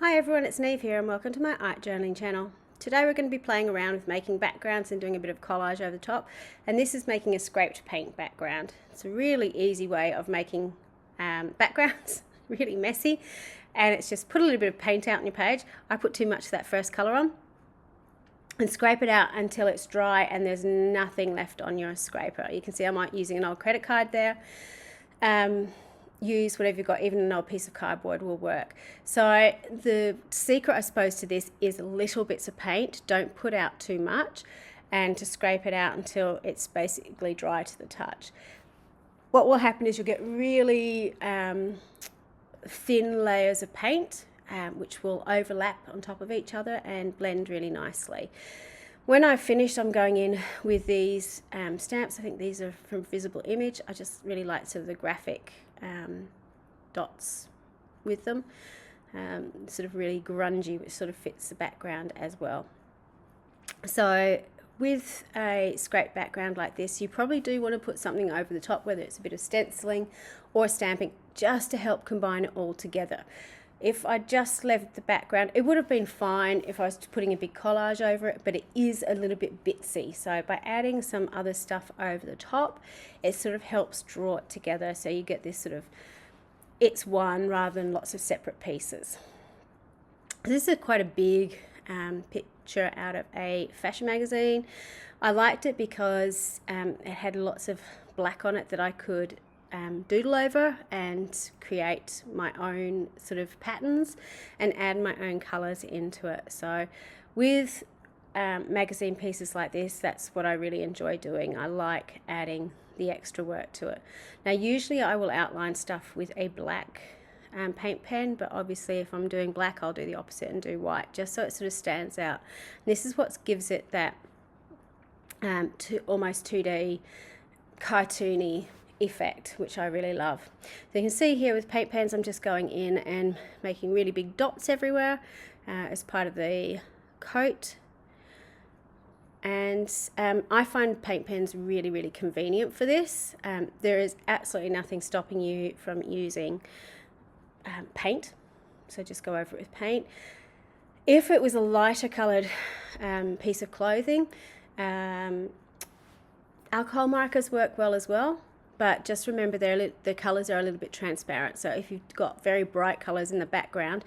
Hi everyone, it's Niamh here and welcome to my art journaling channel. Today we're going to be playing around with making backgrounds and doing a bit of collage over the top, and this is making a scraped paint background. It's a really easy way of making backgrounds, really messy, and it's just put a little bit of paint out on your page. I put too much of that first colour on and scrape it out until it's dry and there's nothing left on your scraper. You can see I'm using an old credit card there. Use whatever you've got, even an old piece of cardboard will work. So the secret, I suppose, to this is little bits of paint. Don't put out too much, and to scrape it out until it's basically dry to the touch. What will happen is you'll get really thin layers of paint, which will overlap on top of each other and blend really nicely. When I've finished, I'm going in with these stamps. I think these are from Visible Image. I just really like sort of the graphic dots with them, sort of really grungy, which sort of fits the background as well. So with a scraped background like this, you probably do want to put something over the top, whether it's a bit of stenciling or stamping, just to help combine it all together. If I just left the background, it would have been fine if I was putting a big collage over it, but it is a little bit bitsy. So by adding some other stuff over the top, it sort of helps draw it together. So you get this sort of, it's one rather than lots of separate pieces. This is quite a big picture out of a fashion magazine. I liked it because it had lots of black on it that I could doodle over and create my own sort of patterns and add my own colors into it. So with magazine pieces like this, that's what I really enjoy doing. I like adding the extra work to it. Now usually I will outline stuff with a black paint pen, but obviously if I'm doing black, I'll do the opposite and do white, just so it sort of stands out. And this is what gives it that almost 2D cartoony effect, which I really love. So you can see here with paint pens, I'm just going in and making really big dots everywhere as part of the coat. And I find paint pens really convenient for this. There is absolutely nothing stopping you from using paint, so just go over it with paint. If it was a lighter coloured piece of clothing, alcohol markers work well as well. But just remember the colours are a little bit transparent. So if you've got very bright colours in the background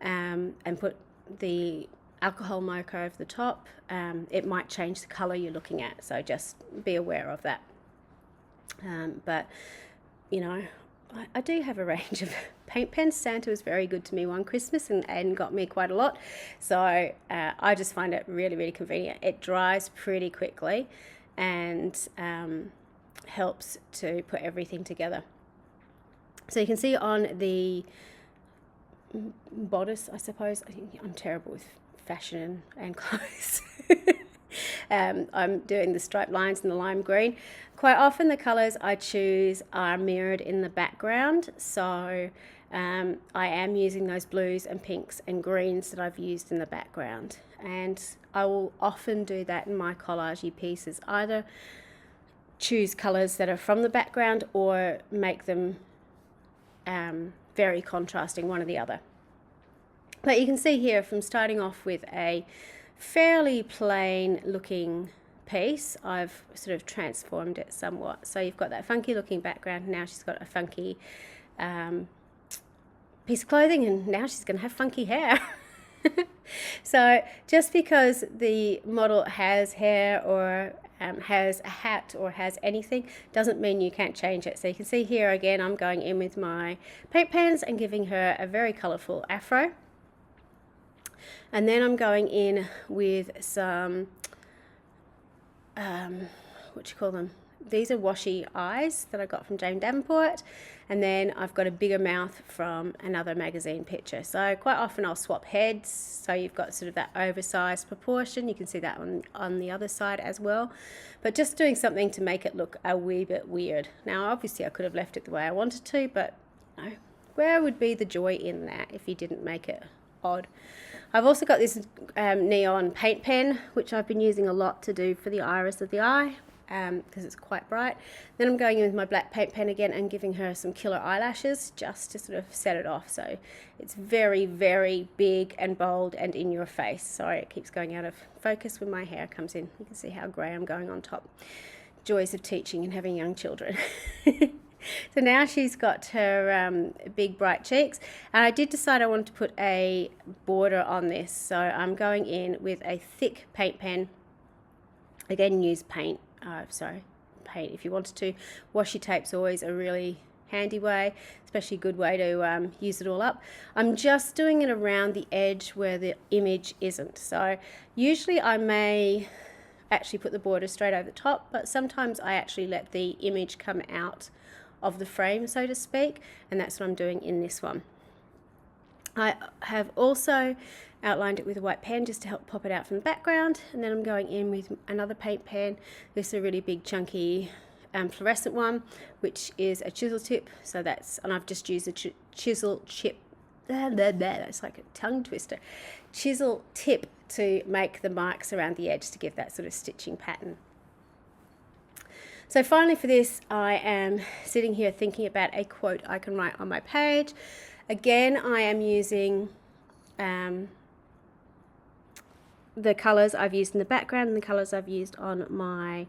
and put the alcohol marker over the top, it might change the colour you're looking at. So just be aware of that. But, you know, I do have a range of paint pens. Santa was very good to me one Christmas and got me quite a lot. So I just find it really convenient. It dries pretty quickly and helps to put everything together. So you can see on the bodice, I suppose, I'm terrible with fashion and clothes. I'm doing the striped lines and the lime green. Quite often the colours I choose are mirrored in the background, so I am using those blues and pinks and greens that I've used in the background, and I will often do that in my collagey pieces, either choose colours that are from the background or make them very contrasting, one or the other. But you can see here from starting off with a fairly plain looking piece, I've sort of transformed it somewhat. So you've got that funky looking background, now she's got a funky piece of clothing, and now she's going to have funky hair. So just because the model has hair or has a hat or has anything doesn't mean you can't change it. So you can see here again, I'm going in with my paint pens and giving her a very colourful afro. And then I'm going in with some, what do you call them? These are washi eyes that I got from Jane Davenport. And then I've got a bigger mouth from another magazine picture. So quite often I'll swap heads. So you've got sort of that oversized proportion. You can see that on the other side as well. But just doing something to make it look a wee bit weird. Now, obviously I could have left it the way I wanted to, but you know, where would be the joy in that if you didn't make it odd? I've also got this neon paint pen, which I've been using a lot to do for the iris of the eye. because it's quite bright. Then I'm going in with my black paint pen again and giving her some killer eyelashes just to sort of set it off. So it's very, very big and bold and in your face. Sorry, it keeps going out of focus when my hair comes in. You can see how grey I'm going on top. Joys of teaching and having young children. So now she's got her big bright cheeks, and I did decide I wanted to put a border on this, so I'm going in with a thick paint pen. Again, use paint if you wanted to. Washi tape's always a really handy way, especially a good way to use it all up. I'm just doing it around the edge where the image isn't, so usually I may actually put the border straight over the top, but sometimes I actually let the image come out of the frame, so to speak, and that's what I'm doing in this one. I have also outlined it with a white pen just to help pop it out from the background, and then I'm going in with another paint pen. This is a really big chunky fluorescent one, which is a chisel tip, so and I've just used a chisel chip, it's like a tongue twister, chisel tip to make the marks around the edge to give that sort of stitching pattern. So finally for this, I am sitting here thinking about a quote I can write on my page. Again, I am using the colours I've used in the background and the colours I've used on my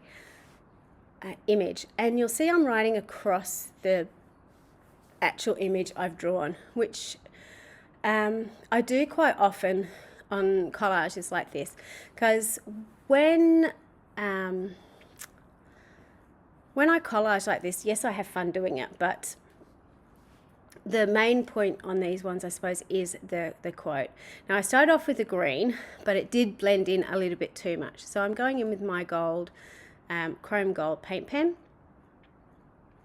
image. And you'll see I'm writing across the actual image I've drawn, which I do quite often on collages like this, because when I collage like this, yes, I have fun doing it, but the main point on these ones, I suppose, is the quote. Now, I started off with the green, but it did blend in a little bit too much. So I'm going in with my gold, chrome gold paint pen,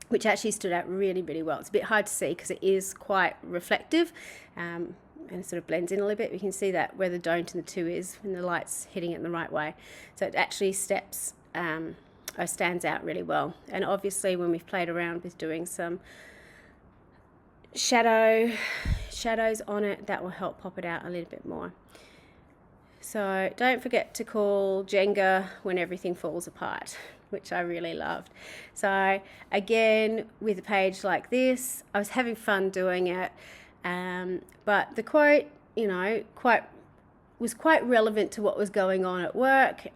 which actually stood out really, really well. It's a bit hard to see because it is quite reflective, and it sort of blends in a little bit. You can see that where the don't and the to is when the light's hitting it in the right way. So it actually stands out really well. And obviously when we've played around with doing some shadows on it, that will help pop it out a little bit more. So don't forget to call Jenga when everything falls apart, which I really loved. So again, with a page like this, I was having fun doing it, but the quote, you know, was quite relevant to what was going on at work.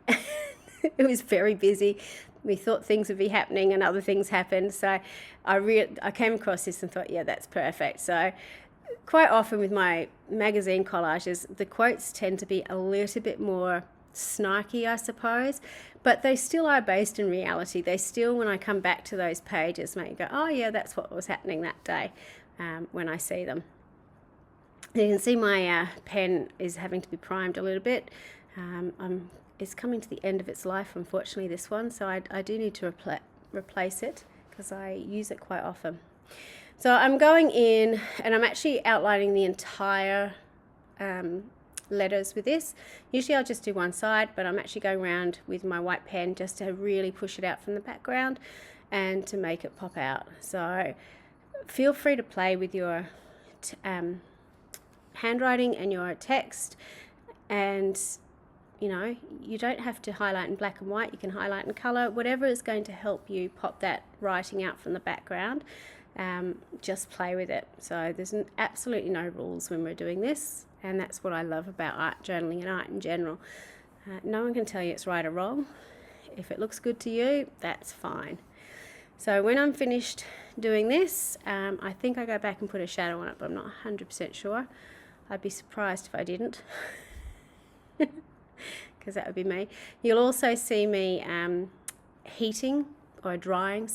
It was very busy. We thought things would be happening and other things happened. So I came across this and thought, yeah, that's perfect. So quite often with my magazine collages, the quotes tend to be a little bit more snarky, I suppose, but they still are based in reality. They still, when I come back to those pages, make me go, oh yeah, that's what was happening that day, when I see them. You can see my pen is having to be primed a little bit. It's coming to the end of its life, unfortunately, this one, so I do need to replace it because I use it quite often. So I'm going in and I'm actually outlining the entire letters with this. Usually I'll just do one side, but I'm actually going around with my white pen just to really push it out from the background and to make it pop out. So feel free to play with your handwriting and your text, and you know, you don't have to highlight in black and white. You can highlight in colour, whatever is going to help you pop that writing out from the background. Just play with it. So there's absolutely no rules when we're doing this, and that's what I love about art journaling and art in general. No one can tell you it's right or wrong. If it looks good to you, that's fine. So when I'm finished doing this, I think I go back and put a shadow on it, but I'm not 100% sure. I'd be surprised if I didn't. Because that would be me. You'll also see me drying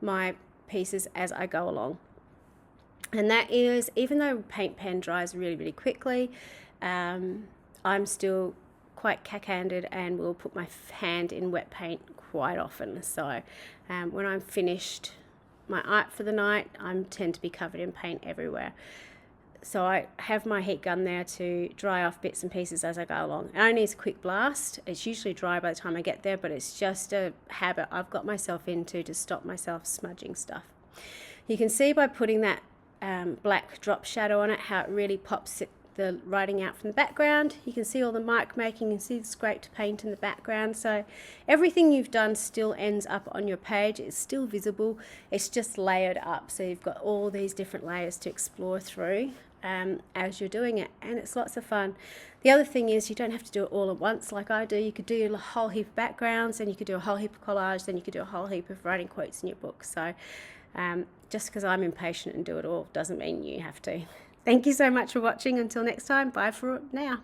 my pieces as I go along. And that is, even though paint pen dries really, really quickly, I'm still quite cack-handed and will put my hand in wet paint quite often. So when I'm finished my art for the night, I tend to be covered in paint everywhere. So I have my heat gun there to dry off bits and pieces as I go along. It only is a quick blast. It's usually dry by the time I get there, but it's just a habit I've got myself into to stop myself smudging stuff. You can see by putting that black drop shadow on it how it really pops it the writing out from the background. You can see all the mark making, you can see the scraped paint in the background. So everything you've done still ends up on your page. It's still visible. It's just layered up. So you've got all these different layers to explore through as you're doing it, and it's lots of fun. The other thing is you don't have to do it all at once like I do. You could do a whole heap of backgrounds, and you could do a whole heap of collage, then you could do a whole heap of writing quotes in your book. So just because I'm impatient and do it all doesn't mean you have to. Thank you so much for watching. Until next time, bye for now.